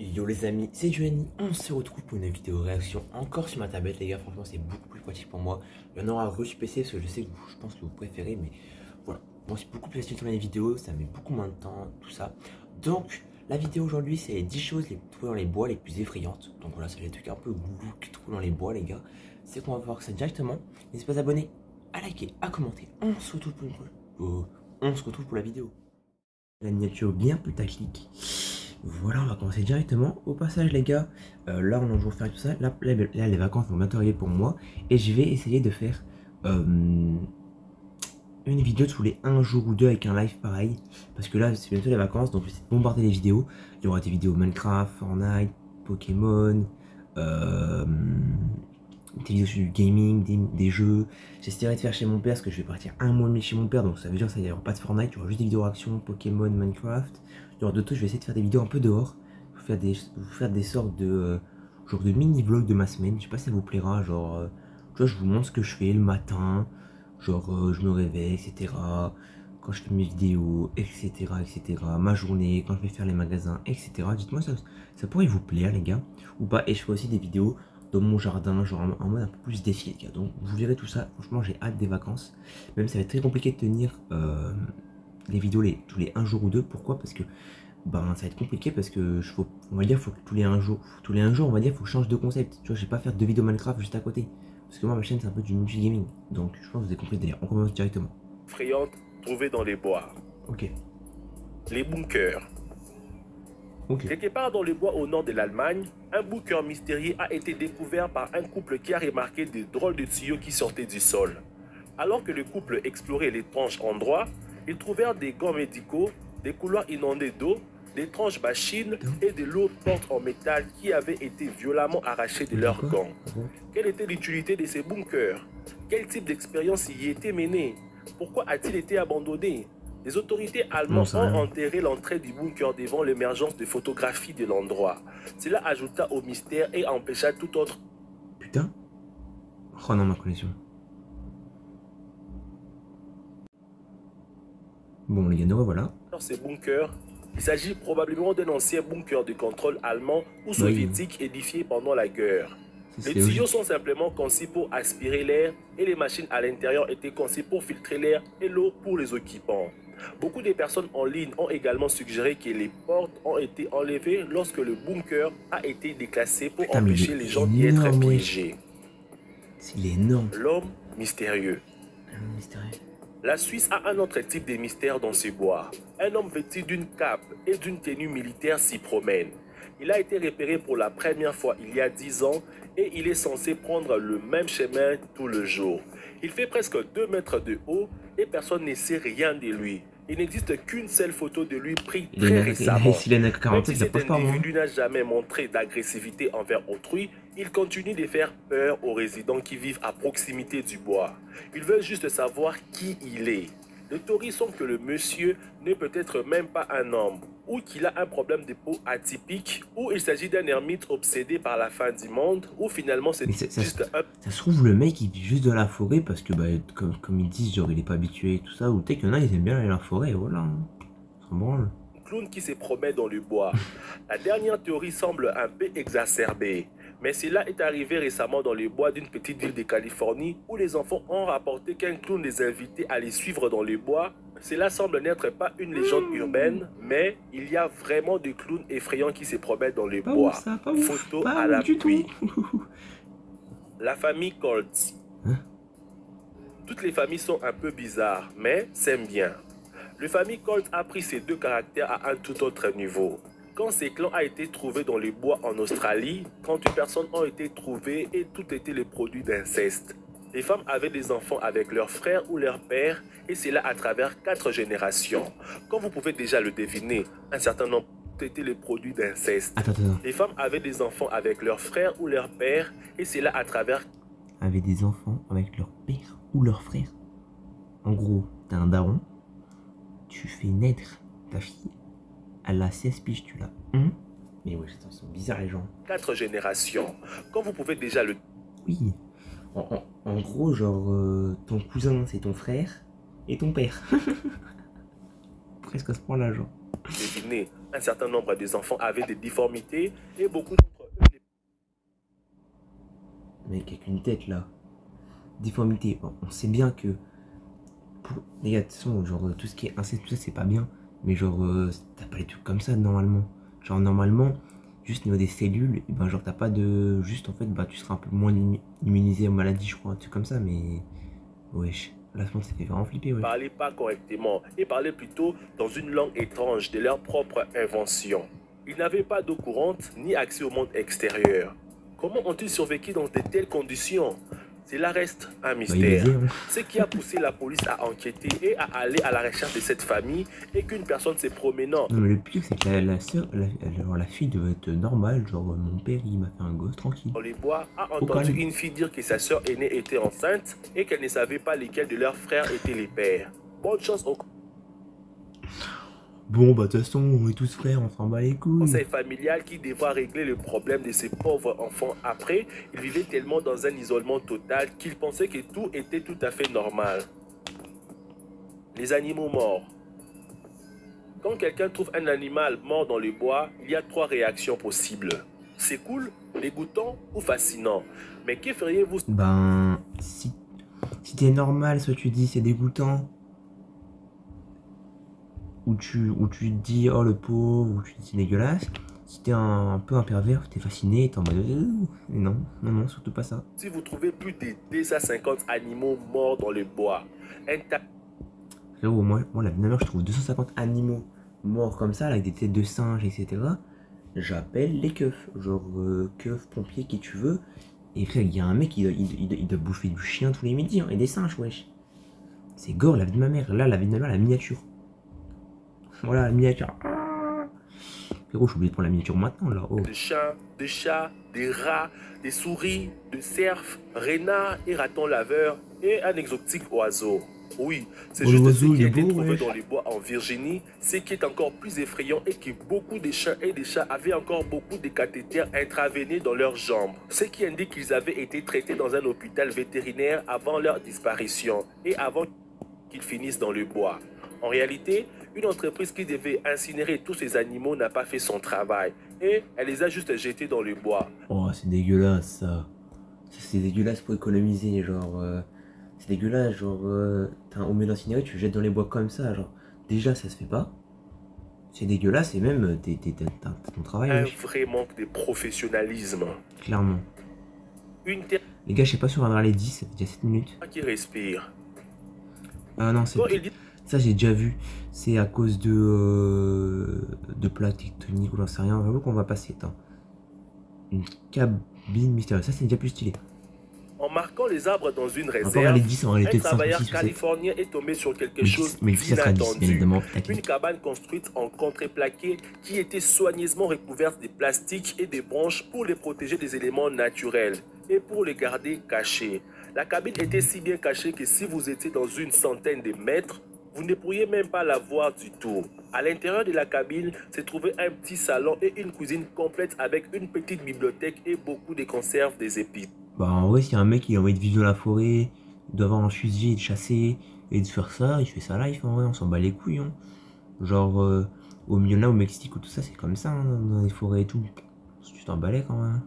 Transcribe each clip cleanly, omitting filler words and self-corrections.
Yo les amis, c'est Giovanni, on se retrouve pour une vidéo réaction encore sur ma tablette les gars, franchement c'est beaucoup plus pratique pour moi. Il y en aura sur PC parce que je sais que je pense que vous préférez, mais voilà, moi c'est beaucoup plus facile de tourner les vidéos, ça met beaucoup moins de temps, tout ça. Donc la vidéo aujourd'hui c'est les 10 choses les trouvées dans les bois les plus effrayantes. Donc voilà, c'est les trucs un peu glauques trouvés dans les bois les gars. C'est qu'on va voir ça directement. N'hésitez pas à abonner, à liker, à commenter. On se retrouve pour la vidéo. La miniature bien putaclic. Voilà, on va commencer directement. Au passage les gars, là on a toujours faire tout ça. Là, les vacances vont bientôt arriver pour moi. Et je vais essayer de faire une vidéo tous les 1 jour ou 2 avec un live pareil. Parce que là c'est bientôt les vacances, donc je vais essayer de bombarder les vidéos. Il y aura des vidéos Minecraft, Fortnite, Pokémon, des vidéos sur du gaming, des jeux. J'essaierai de faire chez mon père parce que je vais partir un mois et demi chez mon père. Donc ça veut dire qu'il n'y aura pas de Fortnite, il y aura juste des vidéos action, Pokémon, Minecraft. Genre de tout, je vais essayer de faire des vidéos un peu dehors, vous faire des sortes de genre de mini vlogs de ma semaine. Je sais pas si ça vous plaira, genre tu vois, je vous montre ce que je fais le matin, genre je me réveille, etc. Quand je fais mes vidéos, etc., ma journée, quand je vais faire les magasins, etc. Dites-moi ça pourrait vous plaire les gars ou pas. Et je fais aussi des vidéos dans mon jardin, genre en mode un peu plus défi les gars. Donc vous verrez tout ça, franchement j'ai hâte des vacances. Même ça va être très compliqué de tenir les vidéos tous les 1 jour ou 2. Pourquoi? Parce que ça va être compliqué parce que on va dire faut que tous les 1 jour on va dire faut que je change de concept. Tu vois, je vais pas faire 2 vidéos Minecraft juste à côté parce que moi ma chaîne c'est un peu du multi-gaming. Donc je pense que vous avez compris d'ailleurs. On commence directement. Effrayantes trouvées dans les bois. Ok. Les bunkers. Ok. Quelque part dans les bois au nord de l'Allemagne, un bunker mystérieux a été découvert par un couple qui a remarqué des drôles de tuyaux qui sortaient du sol. Alors que le couple explorait l'étrange endroit, ils trouvèrent des gants médicaux, des couloirs inondés d'eau, d'étranges machines et de lourdes portes en métal qui avaient été violemment arrachées de leurs gants. Quelle était l'utilité de ces bunkers? Quel type d'expérience y était menée? Pourquoi a-t-il été abandonné? Les autorités allemandes ont enterré l'entrée du bunker devant l'émergence de photographies de l'endroit. Cela ajouta au mystère et empêcha tout autre... Putain. Oh non, ma connexion. Bon les gars, nous revoilà. Dans ces bunkers, il s'agit probablement d'un ancien bunker de contrôle allemand ou soviétique édifié pendant la guerre. Les tuyaux sont simplement conçus pour aspirer l'air et les machines à l'intérieur étaient conçues pour filtrer l'air et l'eau pour les occupants. Beaucoup de personnes en ligne ont également suggéré que les portes ont été enlevées lorsque le bunker a été déclassé pour empêcher les gens d'y être piégés. C'est énorme. L'homme mystérieux. La Suisse a un autre type de mystère dans ses bois. Un homme vêtu d'une cape et d'une tenue militaire s'y promène. Il a été repéré pour la première fois il y a 10 ans et il est censé prendre le même chemin tout le jour. Il fait presque 2 mètres de haut et personne ne sait rien de lui. Il n'existe qu'une seule photo de lui prise très récemment. Même si cet individu n'a jamais montré d'agressivité envers autrui, il continue de faire peur aux résidents qui vivent à proximité du bois. Ils veulent juste savoir qui il est. Les théories sont que le monsieur n'est peut-être même pas un homme, ou qu'il a un problème de peau atypique, ou il s'agit d'un ermite obsédé par la fin du monde, ou finalement c'est juste un... Ça se trouve le mec il vit juste dans la forêt parce que comme ils disent genre il est pas habitué et tout ça, ou peut-être qu'il y en a ils aiment bien aller à la forêt, voilà. Ça branle. Clown qui se promet dans le bois. La dernière théorie semble un peu exacerbée. Mais cela est arrivé récemment dans les bois d'une petite ville de Californie où les enfants ont rapporté qu'un clown les invitait à les suivre dans les bois. Cela semble n'être pas une légende urbaine, mais il y a vraiment des clowns effrayants qui se promènent dans les bois. Photo à l'appui. La famille Colt. Toutes les familles sont un peu bizarres, mais s'aiment bien. La famille Colt a pris ces 2 caractères à un tout autre niveau. Quand ces clans a été trouvé dans les bois en Australie, 38 personnes ont été trouvées et tout était le produit d'inceste. Les femmes avaient des enfants avec leurs frères ou leurs pères et cela à travers 4 générations. Comme vous pouvez déjà le deviner, un certain nombre était le produit d'inceste. Les femmes avaient des enfants avec leurs frères ou leurs pères et cela à travers... Avaient des enfants avec leur père ou leur frère. En gros, t'as un daron, tu fais naître ta fille. Elle a 16 piges, tu l'as. Mais ouais, ils sont bizarres les gens. 4 générations. Comme vous pouvez déjà le... Oui. En gros, genre, ton cousin, c'est ton frère et ton père. Presque à ce point-là, genre. Devinez, Un certain nombre des enfants avaient des difformités et beaucoup d'entre eux... Mec, avec une tête là. Difformité. Bon, on sait bien que... Les gars, de toute façon, genre, tout ce qui est inceste, tout ça, c'est pas bien. Mais genre, t'as pas les trucs comme ça, normalement. Genre, normalement, juste au niveau des cellules, et ben, genre, t'as pas de... Juste, en fait, bah, tu seras un peu moins immunisé aux maladies, je crois, un truc comme ça, mais... Wesh. Là, je pense que ça fait vraiment flipper, wesh. Parlaient pas correctement et parlaient plutôt dans une langue étrange de leur propre invention. Ils n'avaient pas d'eau courante ni accès au monde extérieur. Comment ont-ils survécu dans de telles conditions? Cela reste un mystère. Ce qui a poussé la police à enquêter et à aller à la recherche de cette famille et qu'une personne s'est promenant. Non mais le pire c'est que la sœur, la fille devait être normale, genre mon père il m'a fait un gosse tranquille. Dans les bois, a entendu une fille dire que sa sœur aînée était enceinte et qu'elle ne savait pas lesquels de leurs frères étaient les pères. Bonne chance au... Bon bah de toute façon on est tous frères, on s'en bat les couilles. Conseil familial qui devra régler le problème de ces pauvres enfants. Après, ils vivaient tellement dans un isolement total qu'ils pensaient que tout était tout à fait normal. Les animaux morts. Quand quelqu'un trouve un animal mort dans le bois, il y a 3 réactions possibles. C'est cool, dégoûtant ou fascinant. Mais que feriez-vous? Ben, si t'es normal, soit tu dis c'est dégoûtant, ou tu te dis oh le pauvre, ou tu dis c'est dégueulasse. Si t'es un peu un pervers, t'es fasciné, t'es en mode non, non, non, surtout pas ça. Si vous trouvez plus de 250 animaux morts dans le bois, Frérot, moi la dernière je trouve 250 animaux morts comme ça, avec des têtes de singes, etc. J'appelle les keufs, genre keufs, pompiers, qui tu veux. Et frère, il y a un mec, il doit bouffer du chien tous les midis, hein, et des singes, wesh. C'est gore, la vie de ma mère. Là, la vie de ma mère, la miniature. Voilà, la miniature. Frérot, je suis obligé de prendre la miniature maintenant, là. Oh. Des chiens, des chats, des rats, des souris, des cerfs, renards et ratons laveurs et un exotique oiseau. Oui, c'est juste ce qui a été trouvé dans les bois en Virginie. Ce qui est encore plus effrayant est que beaucoup de chiens et des chats avaient encore beaucoup de cathéters intraveinés dans leurs jambes. Ce qui indique qu'ils avaient été traités dans un hôpital vétérinaire avant leur disparition et avant qu'ils finissent dans le bois. En réalité, une entreprise qui devait incinérer tous ces animaux n'a pas fait son travail et elle les a juste jetés dans le bois. Oh, c'est dégueulasse ça. C'est dégueulasse pour économiser, genre... C'est dégueulasse, genre... T'as un mieux d'incinérer, tu le jettes dans les bois comme ça, genre... Déjà, ça se fait pas. C'est dégueulasse et même, t'as ton travail. Un vrai manque de professionnalisme. Clairement. Les gars, je sais pas sur Rallye 10, ça fait déjà 7 minutes. Qui respire. Ah non, c'est... Ça, j'ai déjà vu. C'est à cause de plaques tectoniques ou j'en sais rien. J'avoue qu'on va passer. Attends. Une cabine mystérieuse. Ça, c'est déjà plus stylé. En marquant les arbres dans une réserve, un travailleur californien est tombé sur quelque chose d'inattendu. Une cabane construite en contreplaqué qui était soigneusement recouverte de plastique et de branches pour les protéger des éléments naturels et pour les garder cachés. La cabine était si bien cachée que si vous étiez dans une centaine de mètres, vous ne pourriez même pas la voir du tout. À l'intérieur de la cabine se trouvait un petit salon et une cuisine complète avec une petite bibliothèque et beaucoup de conserves des épices. Bah en vrai, si un mec il a envie de vivre dans la forêt, d'avoir un fusil et de chasser et de faire ça, il fait ça live en vrai, on s'en bat les couilles. Hein. Genre au milieu là, au Mexique ou tout ça, c'est comme ça, hein, dans les forêts et tout. Tu t'en balais quand même.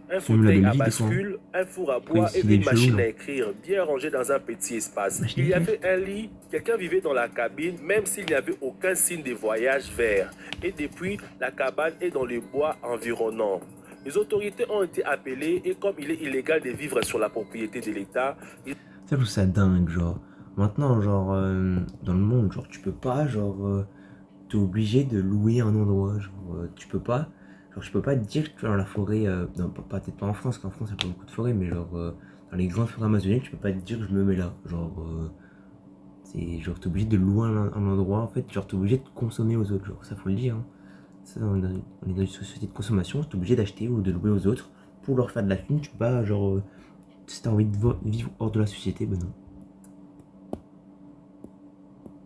Un fauteuil à bascule, un four à bois et une machine à écrire bien rangée dans un petit espace. Il y avait un lit, quelqu'un vivait dans la cabine, même s'il n'y avait aucun signe de voyage vers. Et depuis, la cabane est dans les bois environnants. Les autorités ont été appelées et comme il est illégal de vivre sur la propriété de l'État... Ça, je trouve ça dingue, genre. Maintenant, genre, dans le monde, genre, tu peux pas, genre, t'es obligé de louer un endroit, genre, tu peux pas... Genre, je peux pas te dire que tu es dans la forêt, non, peut-être pas en France, qu'en France il y a pas beaucoup de forêts, mais genre, dans les grandes forêts amazoniennes, tu peux pas te dire que je me mets là. Genre, c'est genre, t'es obligé de louer un endroit, en fait, genre, t'es obligé de consommer aux autres, genre, ça faut le dire. Hein. Ça, on est dans une société de consommation, t'es obligé d'acheter ou de louer aux autres pour leur faire de la thune, tu peux pas, genre, si t'as envie de vivre hors de la société, ben non.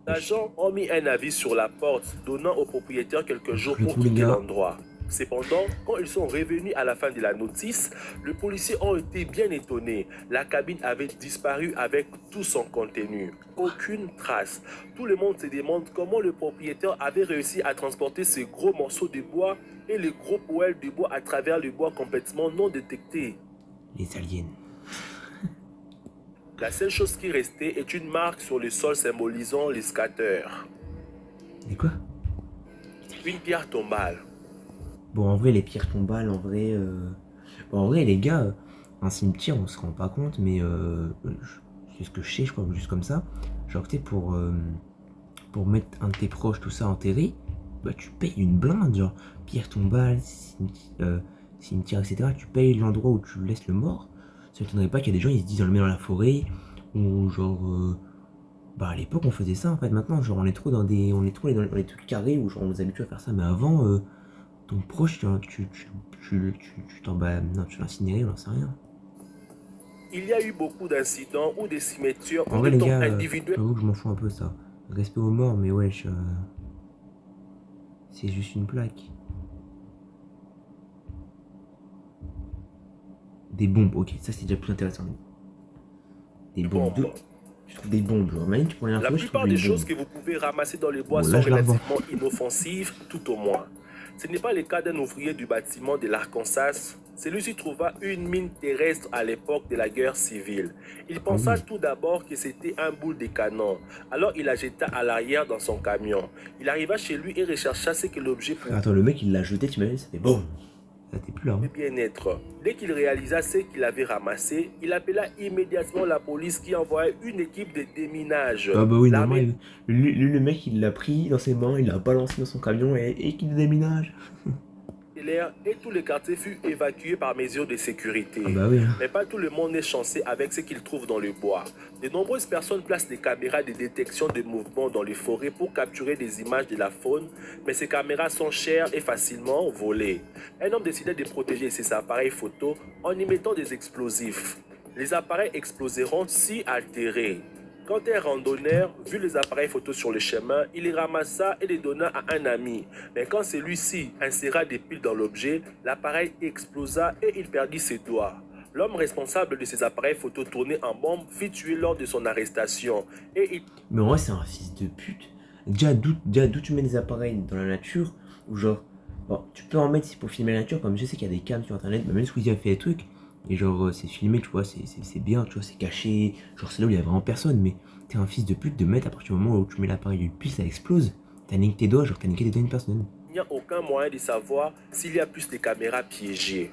Les agents ont mis un avis sur la porte, donnant au propriétaire quelques jours pour quitter l'endroit. Cependant, quand ils sont revenus à la fin de la notice, les policiers ont été bien étonnés. La cabine avait disparu avec tout son contenu. Aucune trace. Tout le monde se demande comment le propriétaire avait réussi à transporter ces gros morceaux de bois et les gros poêles de bois à travers le bois complètement non détectés. Les aliens. La seule chose qui restait est une marque sur le sol symbolisant les scatters. Et quoi? Une pierre tombale. Bon, en vrai, les pierres tombales, bon, en vrai, les gars, un cimetière, on se rend pas compte, mais c'est ce que je sais, je crois, juste comme ça. Genre, tu sais, pour mettre un de tes proches, tout ça, enterré, bah, tu payes une blinde, genre, pierre tombale, cimetière, etc. Tu payes l'endroit où tu laisses le mort. Ça m'étonnerait pas qu'il y a des gens, ils se disent, on le met dans la forêt, ou genre, bah, à l'époque, on faisait ça, en fait. Maintenant, genre, on est trop dans les trucs carrés, où genre, on nous habitue à faire ça, mais avant, ton proche, tu l'incinérais, on n'en sait rien. Il y a eu beaucoup d'incidents où des cimetières En ou vrai, des les tombes gars, individuelles. j'avoue que je m'en fous un peu ça. Respect aux morts, mais wesh, c'est juste une plaque. Des bombes, ok, ça c'est déjà plus intéressant. Des bombes, je trouve des bombes, genre, imagine, tu prends l'info, La je trouve plupart des une choses bombe. que vous pouvez ramasser dans les bois Bon, sont là, je la revends. relativement inoffensives, tout au moins. Ce n'est pas le cas d'un ouvrier du bâtiment de l'Arkansas. Celui-ci trouva une mine terrestre à l'époque de la guerre civile. Il pensa tout d'abord que c'était un boule de canon. Alors il la jeta à l'arrière dans son camion. Il arriva chez lui et rechercha ce que l'objet pouvait Attends, le mec il l'a jeté, tu m'imagines, ça fait boum. Ça t'es plus là. Hein. bien être. Dès qu'il réalisa ce qu'il avait ramassé, il appela immédiatement la police qui envoya une équipe de déminage. Ah bah oui, L'armée normal. Le mec il l'a pris dans ses mains, il l'a balancé dans son camion et qu'il déménage. et tout le quartier fut évacué par mesure de sécurité. Ah bah oui. Hein. Mais pas tout le monde est chanceux avec ce qu'il trouve dans le bois. De nombreuses personnes placent des caméras de détection de mouvements dans les forêts pour capturer des images de la faune, mais ces caméras sont chères et facilement volées. Un homme décida de protéger ses appareils photo en y mettant des explosifs. Les appareils exploseront si altérés. Quand un randonneur vit les appareils photos sur le chemin, il les ramassa et les donna à un ami. Mais quand celui-ci inséra des piles dans l'objet, l'appareil explosa et il perdit ses doigts. L'homme responsable de ces appareils photos tournés en bombe fut tué lors de son arrestation. Mais en vrai, c'est un fils de pute. Déjà, d'où tu mets des appareils dans la nature, ou genre, bon, tu peux en mettre pour filmer la nature, comme je sais qu'il y a des cams sur internet, même Squeezie a fait des trucs. Et genre, c'est filmé, tu vois, c'est bien, tu vois, c'est caché. Genre, c'est là où il y a vraiment personne, mais t'es un fils de pute de mettre à partir du moment où tu mets l'appareil du pile, ça explose. T'as niqué tes doigts, genre, t'as niqué les doigts d'une personne. Il n'y a aucun moyen de savoir s'il y a plus de caméras piégées.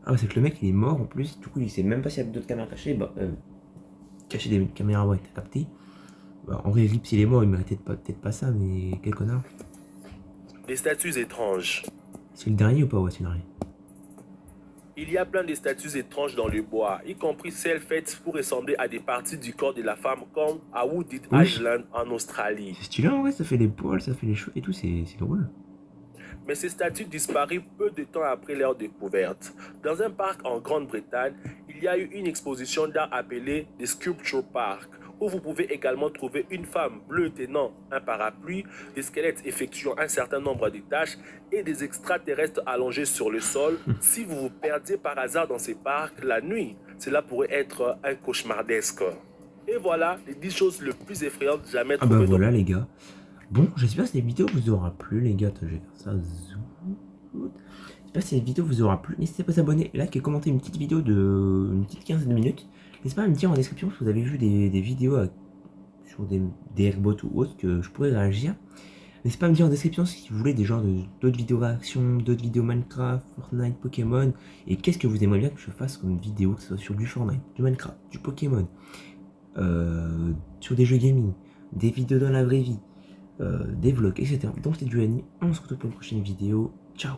Ah, c'est que le mec, il est mort en plus, du coup, il sait même pas s'il y a d'autres caméras cachées. Bah, cacher des caméras, ouais, t'as capté. Bah, en vrai, Rip, s'il est mort, il méritait peut-être pas ça, mais quel connard. Des statues étranges. C'est le dernier ou pas? Ouais, c'est le dernier. Il y a plein de statues étranges dans le bois, y compris celles faites pour ressembler à des parties du corps de la femme comme à Wooded Island en Australie. C'est stylé en vrai, ça fait les poils, ça fait les cheveux et tout, c'est drôle. Mais ces statues disparurent peu de temps après leur découverte. Dans un parc en Grande-Bretagne, il y a eu une exposition d'art appelée The Sculpture Park, où vous pouvez également trouver une femme bleue tenant un parapluie, des squelettes effectuant un certain nombre de tâches et des extraterrestres allongés sur le sol. Si vous vous perdiez par hasard dans ces parcs la nuit, cela pourrait être un cauchemardesque. Et voilà les 10 choses les plus effrayantes jamais trouvées. Ah bah voilà les gars. Bon, j'espère que cette vidéo vous aura plu les gars. Attends, je vais faire ça. J'espère que cette vidéo vous aura plu. N'hésitez pas à vous abonner, liker et commenter une petite vidéo de une petite quinzaine de minutes. N'hésitez pas à me dire en description si vous avez vu des vidéos sur des airbots ou autres que je pourrais réagir. N'hésitez pas à me dire en description si vous voulez des genres d'autres vidéos réactions, d'autres vidéos Minecraft, Fortnite, Pokémon. Et qu'est-ce que vous aimeriez bien que je fasse comme vidéo, que ce soit sur du Fortnite, du Minecraft, du Pokémon, sur des jeux gaming, des vidéos dans la vraie vie, des vlogs, etc. Donc c'était du Annie, on se retrouve pour une prochaine vidéo. Ciao.